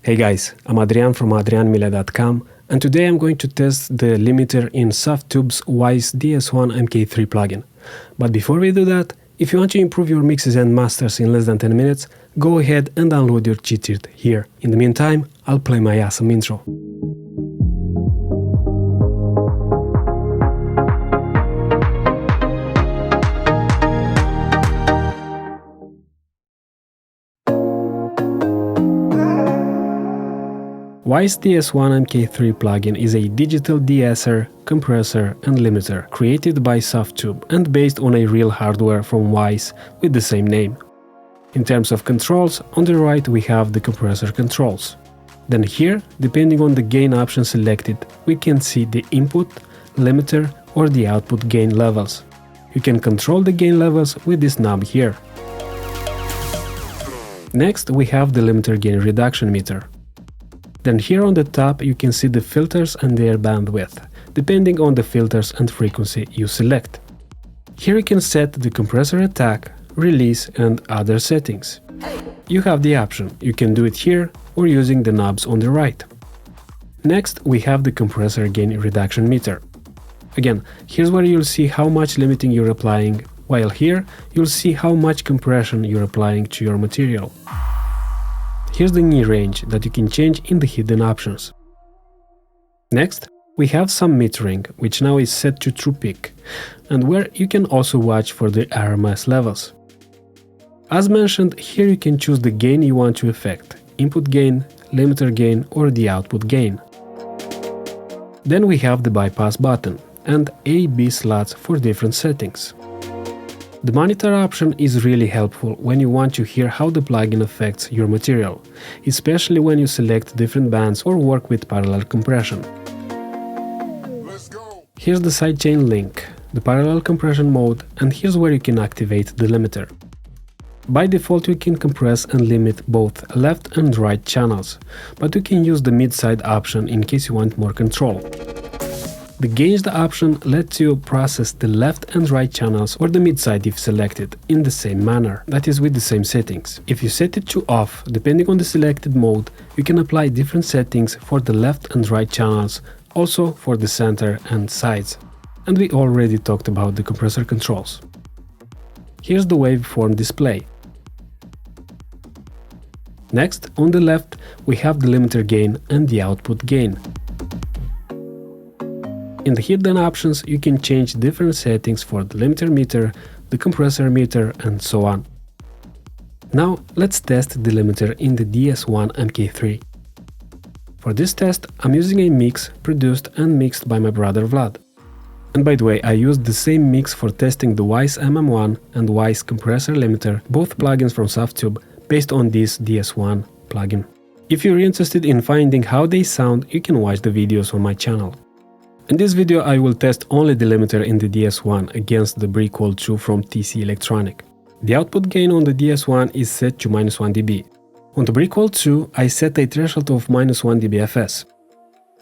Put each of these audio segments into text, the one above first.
Hey guys, I'm Adrian from adrianmilea.com, and today I'm going to test the limiter in Softube's Weiss DS1-MK3 plugin. But before we do that, if you want to improve your mixes and masters in less than 10 minutes, go ahead and download your cheat sheet here. In the meantime, I'll play my awesome intro. Weiss DS1-MK3 plugin is a digital de-esser, compressor and limiter created by Softube and based on a real hardware from Weiss with the same name. In terms of controls, on the right we have the compressor controls. Then here, depending on the gain option selected, we can see the input, limiter or the output gain levels. You can control the gain levels with this knob here. Next we have the limiter gain reduction meter. Then here on the top you can see the filters and their bandwidth, depending on the filters and frequency you select. Here you can set the compressor attack, release and other settings. You have the option, you can do it here or using the knobs on the right. Next we have the compressor gain reduction meter. Again, here's where you'll see how much limiting you're applying, while here you'll see how much compression you're applying to your material. Here's the knee range that you can change in the hidden options. Next, we have some metering, which now is set to true peak, and where you can also watch for the RMS levels. As mentioned, here you can choose the gain you want to affect, input gain, limiter gain or the output gain. Then we have the bypass button and A/B slots for different settings. The monitor option is really helpful when you want to hear how the plugin affects your material, especially when you select different bands or work with parallel compression. Here's the sidechain link, the parallel compression mode, and here's where you can activate the limiter. By default you can compress and limit both left and right channels, but you can use the mid-side option in case you want more control. The gauged option lets you process the left and right channels or the mid-side if selected, in the same manner, that is with the same settings. If you set it to off, depending on the selected mode, you can apply different settings for the left and right channels, also for the center and sides. And we already talked about the compressor controls. Here's the waveform display. Next, on the left, we have the limiter gain and the output gain. In the hidden options, you can change different settings for the limiter meter, the compressor meter, and so on. Now, let's test the limiter in the DS1-MK3. For this test, I'm using a mix produced and mixed by my brother Vlad. And by the way, I used the same mix for testing the Weiss MM1 and Weiss compressor limiter, both plugins from Softube, based on this DS1 plugin. If you're interested in finding how they sound, you can watch the videos on my channel. In this video I will test only the limiter in the DS1 against the BrickWall 2 from TC Electronic. The output gain on the DS1 is set to -1 dB. On the BrickWall 2 I set a threshold of -1 dBFS.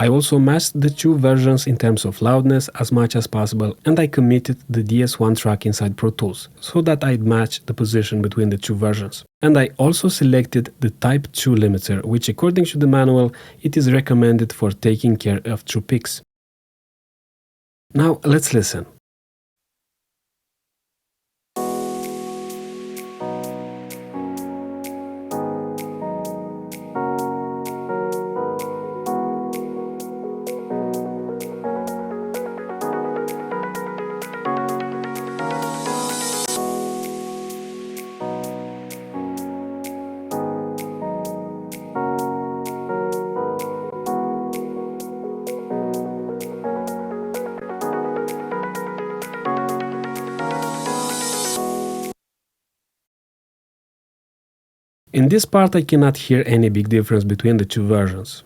I also matched the two versions in terms of loudness as much as possible, and I committed the DS1 track inside Pro Tools, so that I'd match the position between the two versions. And I also selected the Type 2 limiter, which according to the manual it is recommended for taking care of true peaks. Now let's listen. In this part I cannot hear any big difference between the two versions.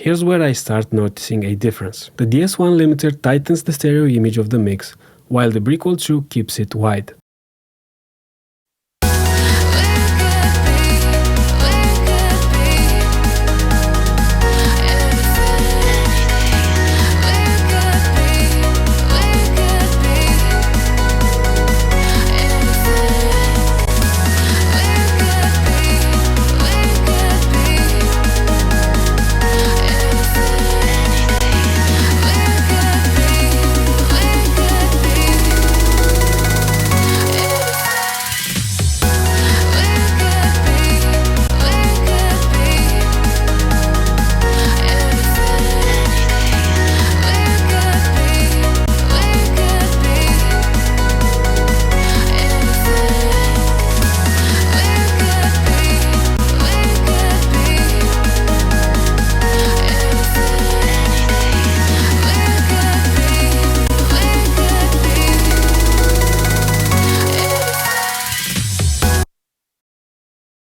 here's where I start noticing a difference. The DS1 limiter tightens the stereo image of the mix, while the BrickWall 2 keeps it wide.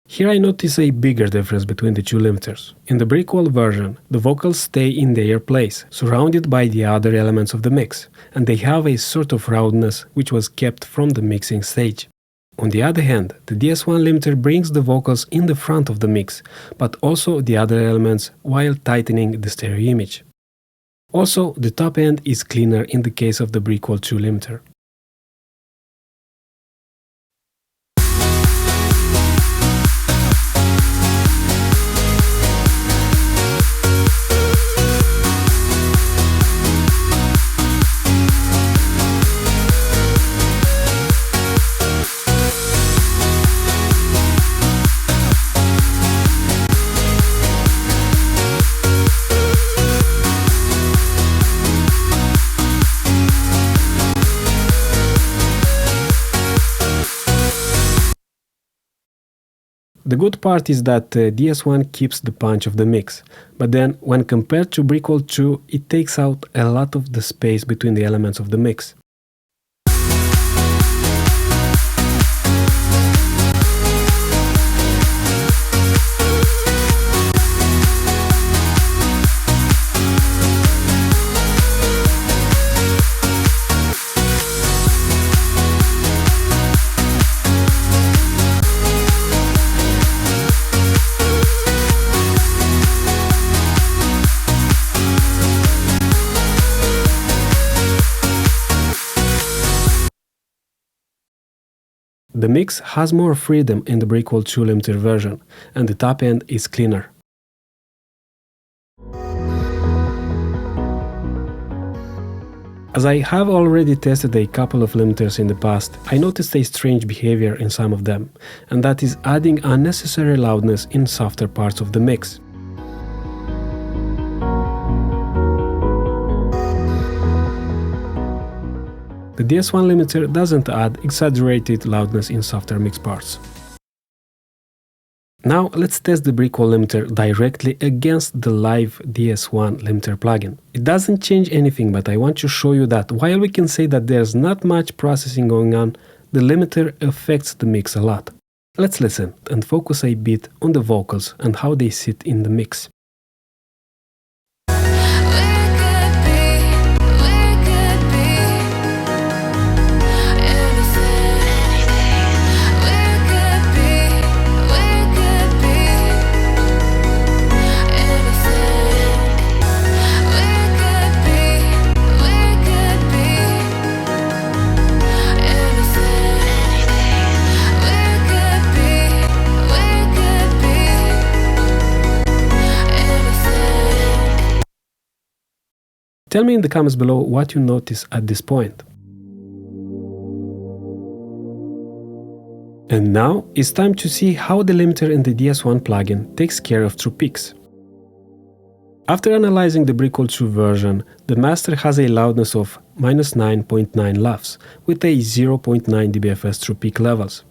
Here I notice a bigger difference between the two limiters. In the BrickWall version, the vocals stay in their place, surrounded by the other elements of the mix, and they have a sort of roundness which was kept from the mixing stage. On the other hand, the DS1 limiter brings the vocals in the front of the mix, but also the other elements while tightening the stereo image. Also, the top end is cleaner in the case of the BrickWall 2 limiter. The good part is that DS1 keeps the punch of the mix, but then when compared to BrickWall 2, it takes out a lot of the space between the elements of the mix. The mix has more freedom in the BrickWall 2 limiter version, and the top end is cleaner. As I have already tested a couple of limiters in the past, I noticed a strange behavior in some of them, and that is adding unnecessary loudness in softer parts of the mix. The DS1 limiter doesn't add exaggerated loudness in softer mix parts. Now let's test the BrickWall limiter directly against the live DS1 limiter plugin. It doesn't change anything, but I want to show you that while we can say that there's not much processing going on, the limiter affects the mix a lot. Let's listen and focus a bit on the vocals and how they sit in the mix. Tell me in the comments below what you notice at this point. And now it's time to see how the limiter in the DS1 plugin takes care of true peaks. After analyzing the BrickWall 2 version, the master has a loudness of -9.9 LUFS with a 0.9 dBFS true peak levels,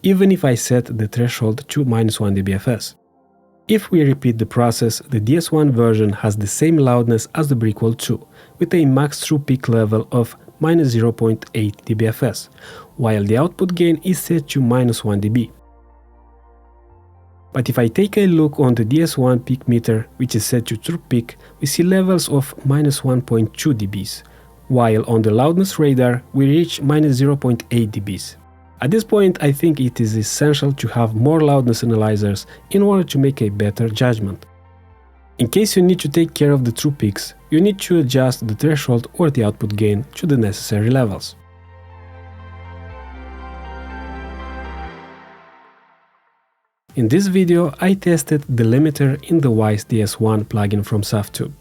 even if I set the threshold to -1 dBFS. If we repeat the process, the DS1 version has the same loudness as the BrickWall 2, with a max true peak level of -0.8 dBFS, while the output gain is set to -1 dB. But if I take a look on the DS1 peak meter, which is set to true peak, we see levels of -1.2 dBs, while on the loudness radar we reach -0.8 dBs. At this point, I think it is essential to have more loudness analyzers in order to make a better judgment. In case you need to take care of the true peaks, you need to adjust the threshold or the output gain to the necessary levels. In this video, I tested the limiter in the Weiss DS1 plugin from Softube.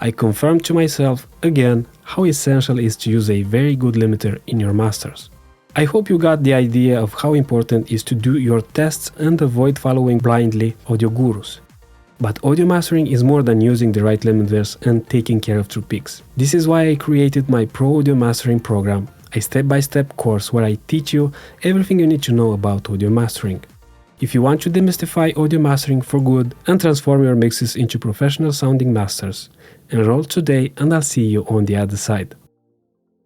I confirmed to myself, again, how essential it is to use a very good limiter in your masters. I hope you got the idea of how important it is to do your tests and avoid following blindly audio gurus. But audio mastering is more than using the right limiters and taking care of true peaks. This is why I created my Pro Audio Mastering program, a step-by-step course where I teach you everything you need to know about audio mastering. If you want to demystify audio mastering for good and transform your mixes into professional sounding masters, enroll today and I'll see you on the other side.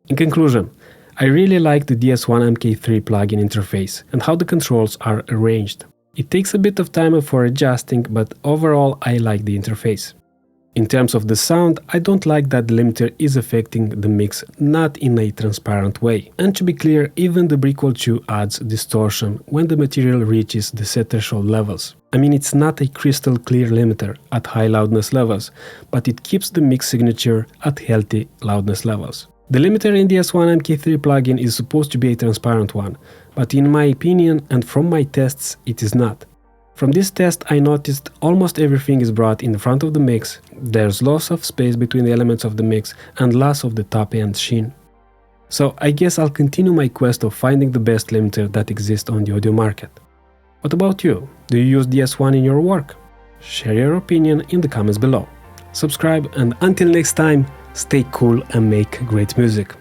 In conclusion, I really like the DS1-MK3 plugin interface and how the controls are arranged. It takes a bit of time for adjusting, but overall I like the interface. In terms of the sound, I don't like that the limiter is affecting the mix not in a transparent way. And to be clear, even the BrickWall 2 adds distortion when the material reaches the set threshold levels. I mean, it's not a crystal clear limiter at high loudness levels, but it keeps the mix signature at healthy loudness levels. The limiter in DS1-MK3 plugin is supposed to be a transparent one, but in my opinion and from my tests, it is not. From this test I noticed almost everything is brought in the front of the mix, there's loss of space between the elements of the mix and loss of the top end sheen. So I guess I'll continue my quest of finding the best limiter that exists on the audio market. What about you? Do you use DS1 in your work? Share your opinion in the comments below. Subscribe, and until next time, stay cool and make great music.